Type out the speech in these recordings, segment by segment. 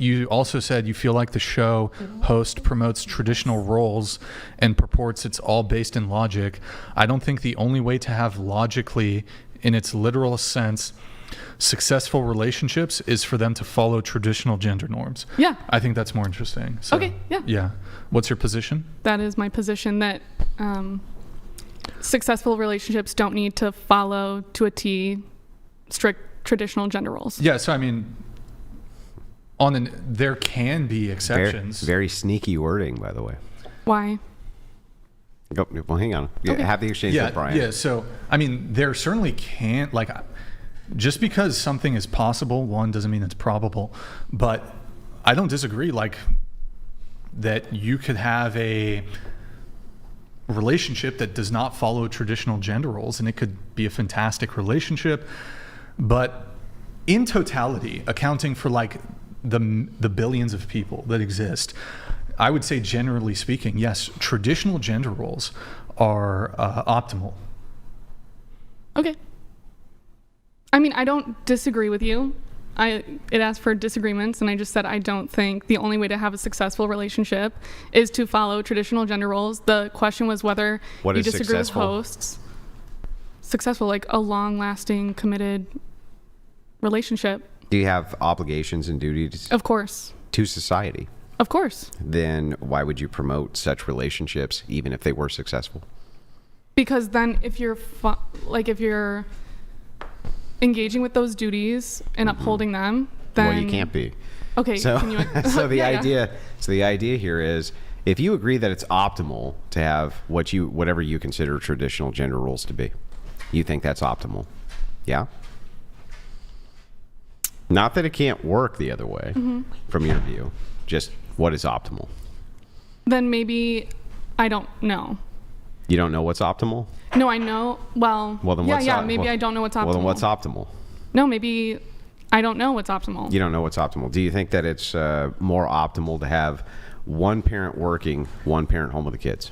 you also said you feel like the show host promotes traditional roles and purports it's all based in logic. I don't think the only way to have logically, in its literal sense, successful relationships is for them to follow traditional gender norms. Yeah. I think that's more interesting. So, okay, yeah. Yeah. What's your position? That is my position, that successful relationships don't need to follow to a T strict traditional gender roles. Yeah, so I mean, there can be exceptions. Very sneaky wording, by the way. Why? Well, hang on. Yeah, Okay. have the exchange with Brian. Yeah, so, I mean, there certainly can't, like, just because something is possible, one, doesn't mean it's probable. But I don't disagree, like, that you could have a relationship that does not follow traditional gender roles, and it could be a fantastic relationship. But in totality, accounting for, like, the billions of people that exist, I would say, generally speaking, yes, traditional gender roles are optimal. Okay. I mean, I don't disagree with you. It asked for disagreements, and I just said I don't think the only way to have a successful relationship is to follow traditional gender roles. The question was whether you disagree with hosts. Successful, like a long-lasting, committed relationship. Do you have obligations and duties? If course. To society? Of course. Then why would you promote such relationships, even if they were successful? Because then, if you're if you're engaging with those duties and upholding them, then well, you can't be. Okay. So, can you, so the idea here is, if you agree that it's optimal to have whatever you consider traditional gender roles to be, you think that's optimal, yeah? Not that it can't work the other way, from your view. Just what is optimal? Then maybe I don't know. You don't know what's optimal? No, I know. Well then what's maybe I don't know what's optimal. Well, then what's optimal? No, maybe I don't know what's optimal. You don't know what's optimal. Do you think that it's more optimal to have one parent working, one parent home with the kids?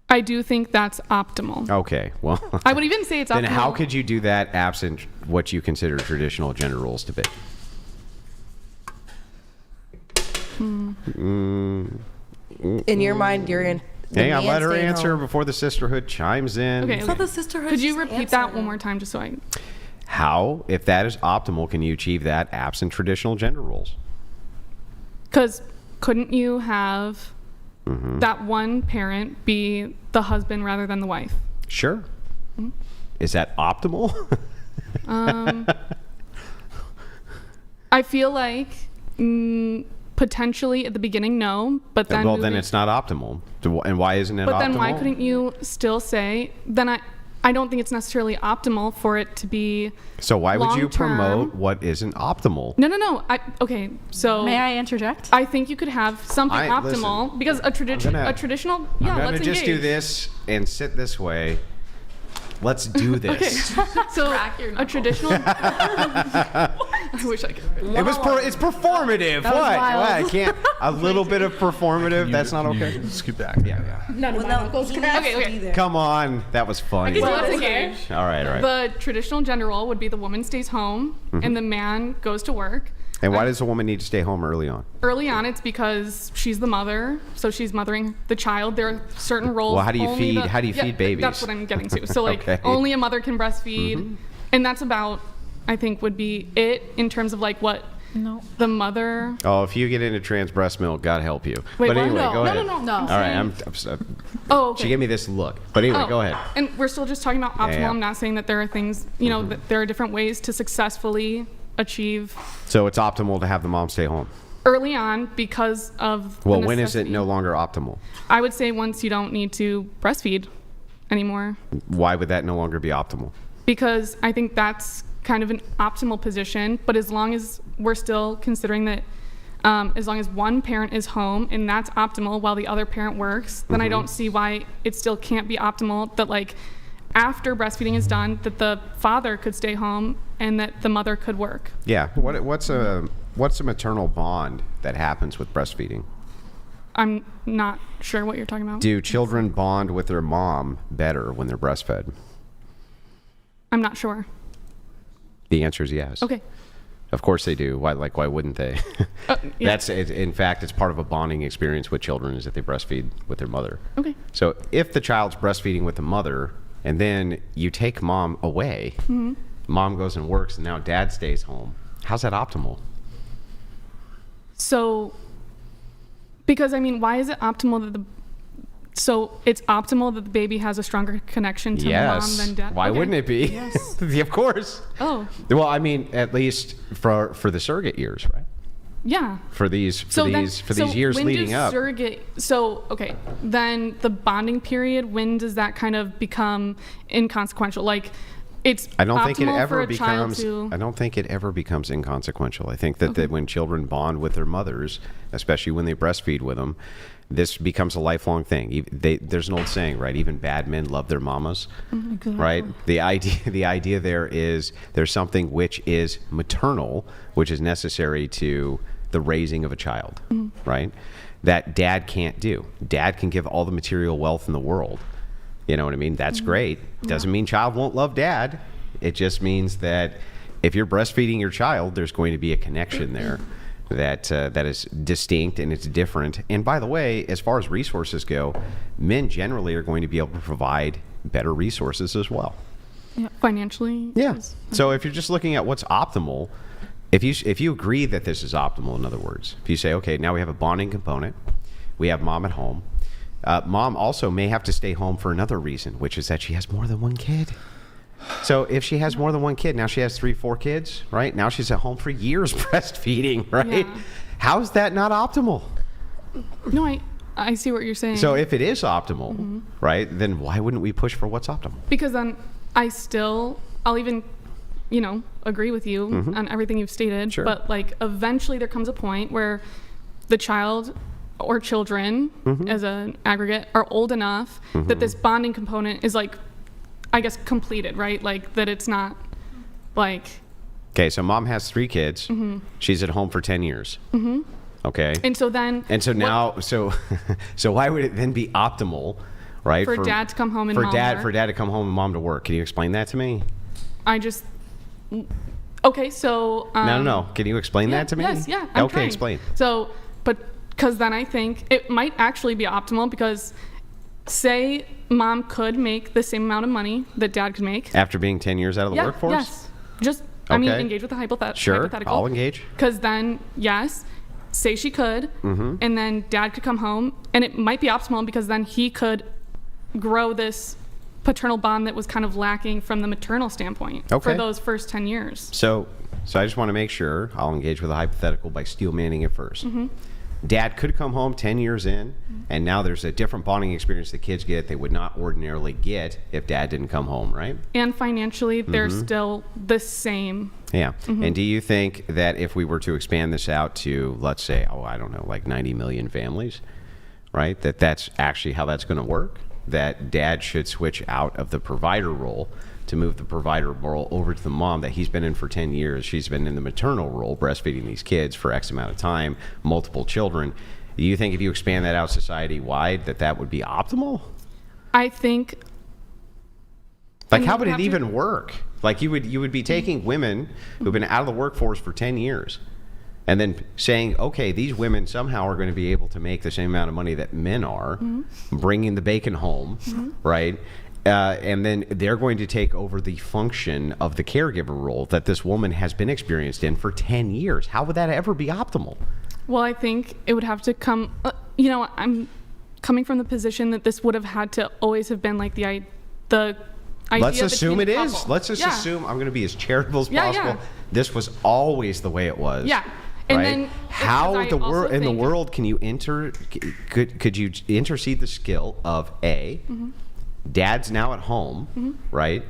I do think that's optimal. Okay, well. I would even say it's optimal. Then how could you do that absent what you consider traditional gender roles to be? In your mind, you're in. Hang on, let her answer before the sisterhood chimes in. Okay. So the sisterhood. Could you repeat that one more time, just so I? How, if that is optimal, can you achieve that absent traditional gender roles? Because couldn't you have that one parent be the husband rather than the wife? Sure. Is that optimal? I feel like potentially at the beginning, no, but then then it's not optimal. And why isn't it optimal? But then why couldn't you still say, then I don't think it's necessarily optimal for it to be So why would you long-term. promote what isn't optimal? No. Okay, so May I interject? I think you could have something optimal listen, because a traditional, I'm let's just engage. do this and sit this way. Let's do this. Okay, so a traditional. I wish I could. It's performative. What? I can't. A little bit of performative. That's not okay. Scoot back. Yeah. None of my uncles can Okay. Come on. That was funny. Okay, so let's engage. All right. The traditional gender role would be the woman stays home and the man goes to work. And why does a woman need to stay home early on? Early on, it's because she's the mother, so she's mothering the child. There are certain roles. Well, how do you feed babies? That's what I'm getting to. So Okay. only a mother can breastfeed, and that's about, I think, would be it in terms of like what the mother. Oh, if you get into trans breast milk, God help you. Wait, but what? anyway, No. go ahead. No. All right, Oh, okay. She gave me this look. But anyway, go ahead. And we're still just talking about optimal. Yeah. I'm not saying that there are things, that there are different ways to successfully achieve. So it's optimal to have the mom stay home. Early on, because of Well, the when is it necessity. no longer optimal? I would say once you don't need to breastfeed anymore. Why would that no longer be optimal? Because I think that's kind of an optimal position, but as long as we're still considering that as long as one parent is home and that's optimal while the other parent works, then I don't see why it still can't be optimal that like after breastfeeding is done that the father could stay home and that the mother could work. Yeah. What's a maternal bond that happens with breastfeeding? I'm not sure what you're talking about. Do children bond with their mom better when they're breastfed? I'm not sure. The answer is yes. Okay. Of course they do. Why wouldn't they? Yeah. In fact, it's part of a bonding experience with children is that they breastfeed with their mother. Okay. So if the child's breastfeeding with the mother and then you take mom away, mom goes and works and now dad stays home, how's that optimal? So, because I mean, why is it optimal that so it's optimal that the baby has a stronger connection to mom than dad? Why wouldn't it be? Yes. Of course. Oh. Well, I mean, at least for the surrogate years, right? Yeah. For these years leading up. Okay, then the bonding period, when does that kind of become inconsequential? Like, it's I don't think it optimal ever for a child becomes. to- I don't think it ever becomes inconsequential. I think that when children bond with their mothers, especially when they breastfeed with them, this becomes a lifelong thing. There's an old saying, right? Even bad men love their mamas, right? The idea there is there's something which is maternal, which is necessary to the raising of a child, right? That dad can't do. Dad can give all the material wealth in the world. You know what I mean? That's great. Doesn't mean child won't love dad. It just means that if you're breastfeeding your child, there's going to be a connection there that is distinct and it's different. And by the way, as far as resources go, men generally are going to be able to provide better resources as well. Yeah, financially. Yeah. yes. So if you're just looking at what's optimal, if you agree that this is optimal, in other words, if you say, okay, now we have a bonding component, we have mom at home. Mom also may have to stay home for another reason, which is that she has more than one kid. So if she has more than one kid, now she has 3-4 kids, right? Now she's at home for years breastfeeding, right? Yeah. How is that not optimal? No, I see what you're saying. So if it is optimal, right, then why wouldn't we push for what's optimal? Because then I'll even, agree with you on everything you've stated. Sure. But like eventually there comes a point where the child or children as an aggregate are old enough that this bonding component is like, I guess, completed, right? Like that it's not like. Okay, so mom has 3 kids. She's at home for 10 years. Okay. And so then. And so now, so why would it then be optimal, right? For dad to come home and for mom dad work? For dad to come home and mom to work. Can you explain that to me? Okay, so. No. Can you explain that to me? Yes, yeah. I'm okay, trying. explain. So, but because then I think it might actually be optimal because say mom could make the same amount of money that dad could make. After being 10 years out of the workforce? Yes. Just, Okay. engage with the hypothetical. Sure, I'll engage. Because then, yes, say she could, and then dad could come home, and it might be optimal because then he could grow this paternal bond that was kind of lacking from the maternal standpoint Okay. for those first 10 years. So I just want to make sure I'll engage with a hypothetical by steel manning it first. Dad could come home 10 years in, and now there's a different bonding experience the kids get they would not ordinarily get if dad didn't come home, right? And financially, they're still the same. Yeah. And do you think that if we were to expand this out to, let's say, like 90 million families, right, that's actually how that's going to work? That dad should switch out of the provider role to move the provider role over to the mom that he's been in for 10 years. She's been in the maternal role, breastfeeding these kids for X amount of time, multiple children. Do you think if you expand that out society-wide that would be optimal? I think. Like, how would it even work? Like, you would be taking women who've been out of the workforce for 10 years and then saying, okay, these women somehow are going to be able to make the same amount of money that men are, bringing the bacon home, right? And then they're going to take over the function of the caregiver role that this woman has been experienced in for 10 years. How would that ever be optimal? Well, I think it would have to come, I'm coming from the position that this would have had to always have been like the idea. Let's assume it between the is. couple. Let's just assume, I'm going to be as charitable as Yeah, possible. yeah. This was always the way it was. Yeah. And right? then How because I also in the think- world can you could you intercede the skill of dad's now at home, right?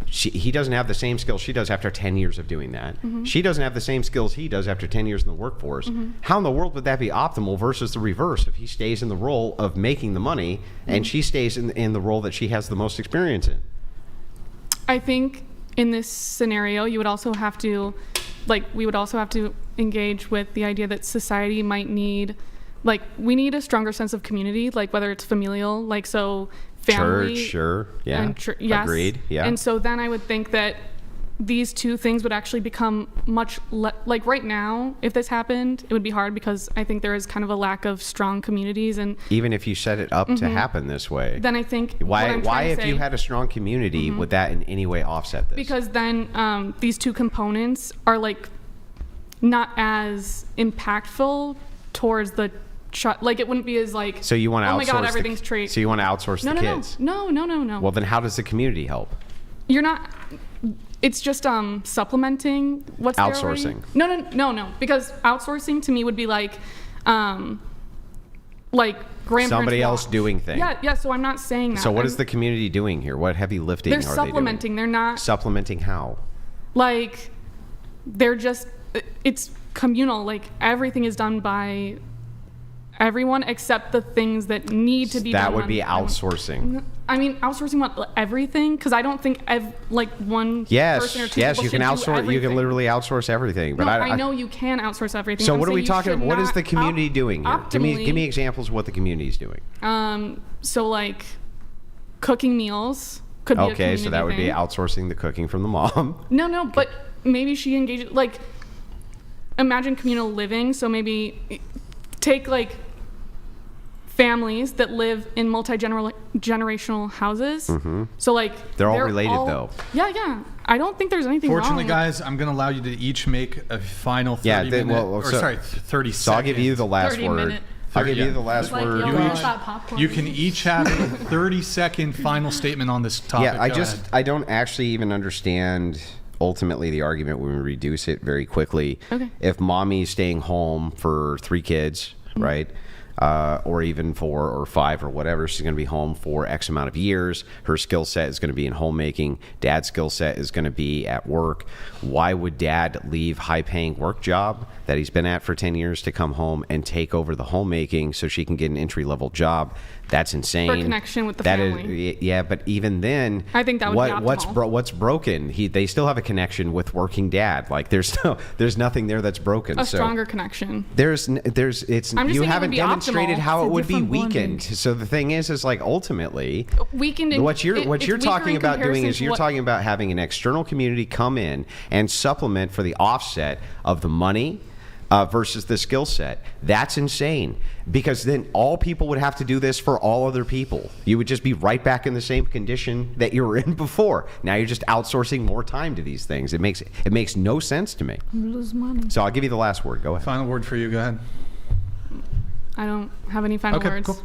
He doesn't have the same skills she does after 10 years of doing that. She doesn't have the same skills he does after 10 years in the workforce. How in the world would that be optimal versus the reverse if he stays in the role of making the money and she stays in the role that she has the most experience in? I think in this scenario, you would also have to, we would also have to engage with the idea that society might need, we need a stronger sense of community, whether it's familial, so family. Church, sure, yeah. Yes. Agreed, yeah. And so then I would think that these two things would actually become much like right now, if this happened, it would be hard because I think there is kind of a lack of strong communities. And even if you set it up to happen this way, then I think why if you had a strong community would that in any way offset this? Because then these two components are like not as impactful towards the like it wouldn't be as like, so you want to oh my god, everything's trade. So you want to outsource the kids? No. Well, then how does the community help? You're not. It's just supplementing what's there already. Outsourcing. No. Because outsourcing to me would be like grandparents. Somebody else doing things. Yeah. So I'm not saying that. So what is the community doing here? What heavy lifting are they're supplementing. they doing? They're not Supplementing how? like they're just. It's communal. Like everything is done by everyone except the things that need to be done. That would be outsourcing. I mean, outsourcing what, everything? Because I don't think one person or two people you can should outsource. do everything. You can literally outsource everything. But no, I know you can outsource everything. So I'm what are we saying talking you should about? What is not the community doing here? Give me examples of what the community is doing. So like cooking meals could be a Okay, so that would be thing. outsourcing the cooking from the mom. No, but maybe she engages, like, imagine communal living. So maybe take like families that live in multi-generational houses. So like they're all related though. Yeah. I don't think there's anything Fortunately, wrong. guys, I'm going to allow you to each make a final 30 30 seconds. So I'll give you the last 30 word. minute. I'll give you the last It's like word. You can each have a 30-second final statement on this topic. Yeah, Go ahead. I don't actually even understand ultimately the argument when we reduce it very quickly. Okay. If mommy's staying home for 3 kids, right? Or even 4 or 5 or whatever, she's going to be home for X amount of years. Her skill set is going to be in homemaking. Dad's skill set is going to be at work. Why would dad leave high-paying work job that he's been at for 10 years to come home and take over the homemaking so she can get an entry-level job? That's insane. For connection with the family. Yeah, but even then, I think that would be optimal. what's broken? They still have a connection with working dad. Like there's nothing there that's broken. A stronger connection. You I'm just saying haven't it would be demonstrated optimal. how It's it a would be different weakened. bonding. So the thing is like ultimately, Weakened. what you're weaker talking in about doing comparison is to you're what- talking about having an external community come in and supplement for the offset of the money versus the skill set. That's insane, because then all people would have to do this for all other people. You would just be right back in the same condition that you were in before. Now you're just outsourcing more time to these things. It makes no sense to me. Lose money. So I'll give you the last word. Go ahead. Final word for you. Go ahead. I don't have any final Okay, words. cool.